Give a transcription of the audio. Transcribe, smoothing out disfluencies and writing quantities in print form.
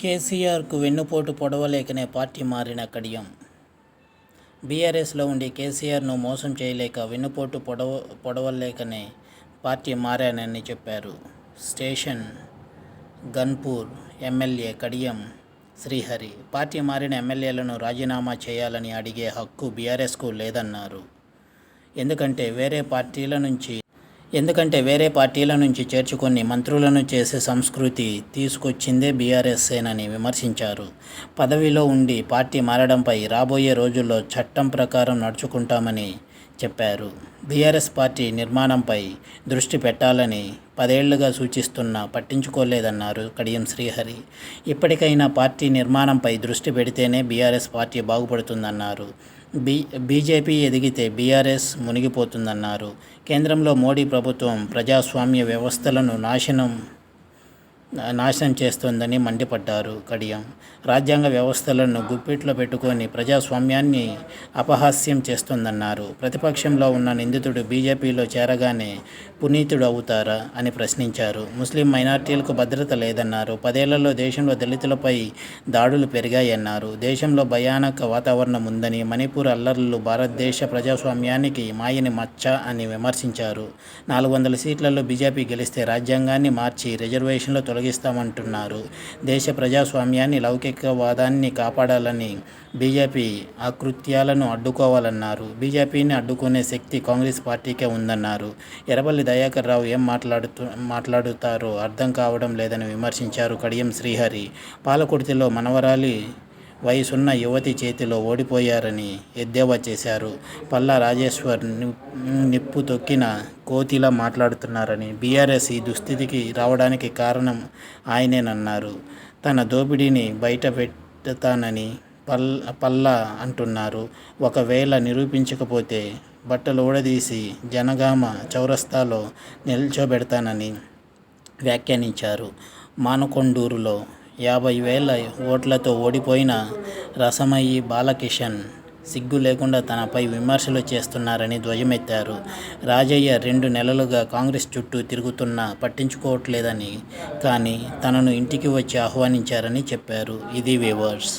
కేసీఆర్కు వెన్నుపోటు పొడవలేకనే పార్టీ మారిన కడియం. బీఆర్ఎస్లో ఉండి కేసీఆర్ను మోసం చేయలేక వెన్నుపోటు పొడవలేకనే పార్టీ మారానని చెప్పారు. Station Ghanpur MLA Kadiyam Srihari. Party మారిన ఎమ్మెల్యేలను రాజీనామా చేయాలని అడిగే హక్కు బీఆర్ఎస్కు లేదన్నారు. ఎందుకంటే వేరే పార్టీల నుంచి చేర్చుకొని మంత్రులను చేసే సంస్కృతి తీసుకొచ్చిందే బీఆర్ఎస్సేనని విమర్శించారు. పదవిలో ఉండి పార్టీ మారడంపై రాబోయే రోజుల్లో చట్టం ప్రకారం నడుచుకుంటామని చెప్పారు. బీఆర్ఎస్ పార్టీ నిర్మాణంపై దృష్టి పెట్టాలని 10 ఏళ్లుగా సూచిస్తున్నా పట్టించుకోలేదన్నారు కడియం శ్రీహరి. ఇప్పటికైనా పార్టీ నిర్మాణంపై దృష్టి పెడితేనే బీఆర్ఎస్ పార్టీ బాగుపడుతుందన్నారు. బీజేపీ ఎదిగితే బీఆర్ఎస్ మునిగిపోతుందన్నారు. కేంద్రంలో మోడీ ప్రభుత్వం ప్రజాస్వామ్య వ్యవస్థలను నాశనం చేస్తోందని మండిపడ్డారు కడియం. రాజ్యాంగ వ్యవస్థలను గుప్పిట్లో పెట్టుకొని ప్రజాస్వామ్యాన్ని అపహాస్యం చేస్తోందన్నారు. ప్రతిపక్షంలో ఉన్న నిందితుడు బీజేపీలో చేరగానే పునీతుడు అవుతారా అని ప్రశ్నించారు. ముస్లిం మైనార్టీలకు భద్రత లేదన్నారు. 10 ఏళ్లలో దేశంలో దళితులపై దాడులు పెరిగాయన్నారు. దేశంలో భయానక వాతావరణం ఉందని, మణిపూర్ అల్లర్లు భారతదేశ ప్రజాస్వామ్యానికి మాయని మచ్చ అని విమర్శించారు. 400 సీట్లలో బీజేపీ గెలిస్తే రాజ్యాంగాన్ని మార్చి రిజర్వేషన్లు తొలగిస్తామంటున్నారు. దేశ ప్రజాస్వామ్యాన్ని, లౌకికవాదాన్ని కాపాడాలని బీజేపీ అకృత్యాలను అడ్డుకోవాలన్నారు. బీజేపీని అడ్డుకునే శక్తి కాంగ్రెస్ పార్టీకే ఉందన్నారు. ఎర్రబెల్లి దయాకర్ రావు ఏం మాట్లాడుతారో అర్థం కావడం లేదని విమర్శించారు కడియం శ్రీహరి. పాలకుర్తిలో మనవరాలి వయసున్న యువతి చేతిలో ఓడిపోయారని ఎద్దేవా చేశారు. పల్లా రాజేశ్వర్ నిప్పు తొక్కిన కోతిలా మాట్లాడుతున్నారని, బీఆర్ఎస్ ఈ దుస్థితికి రావడానికి కారణం ఆయనేనన్నారు. తన దోపిడీని బయట పెడతానని పల్లా అంటున్నారు. ఒకవేళ నిరూపించకపోతే బట్టలు ఊడదీసి జనగామ చౌరస్తాలో నిల్చోబెడతానని వ్యాఖ్యానించారు. మానకొండూరులో 50,000 ఓట్లతో ఓడిపోయిన రసమయి బాలకిషన్ సిగ్గు లేకుండా తనపై విమర్శలు చేస్తున్నారని ధ్వజమెత్తారు. రాజయ్య 2 నెలలుగా కాంగ్రెస్ చుట్టూ తిరుగుతున్నా పట్టించుకోవట్లేదని, కానీ తనను ఇంటికి వచ్చి ఆహ్వానించారని చెప్పారు. ఇది వ్యూవర్స్.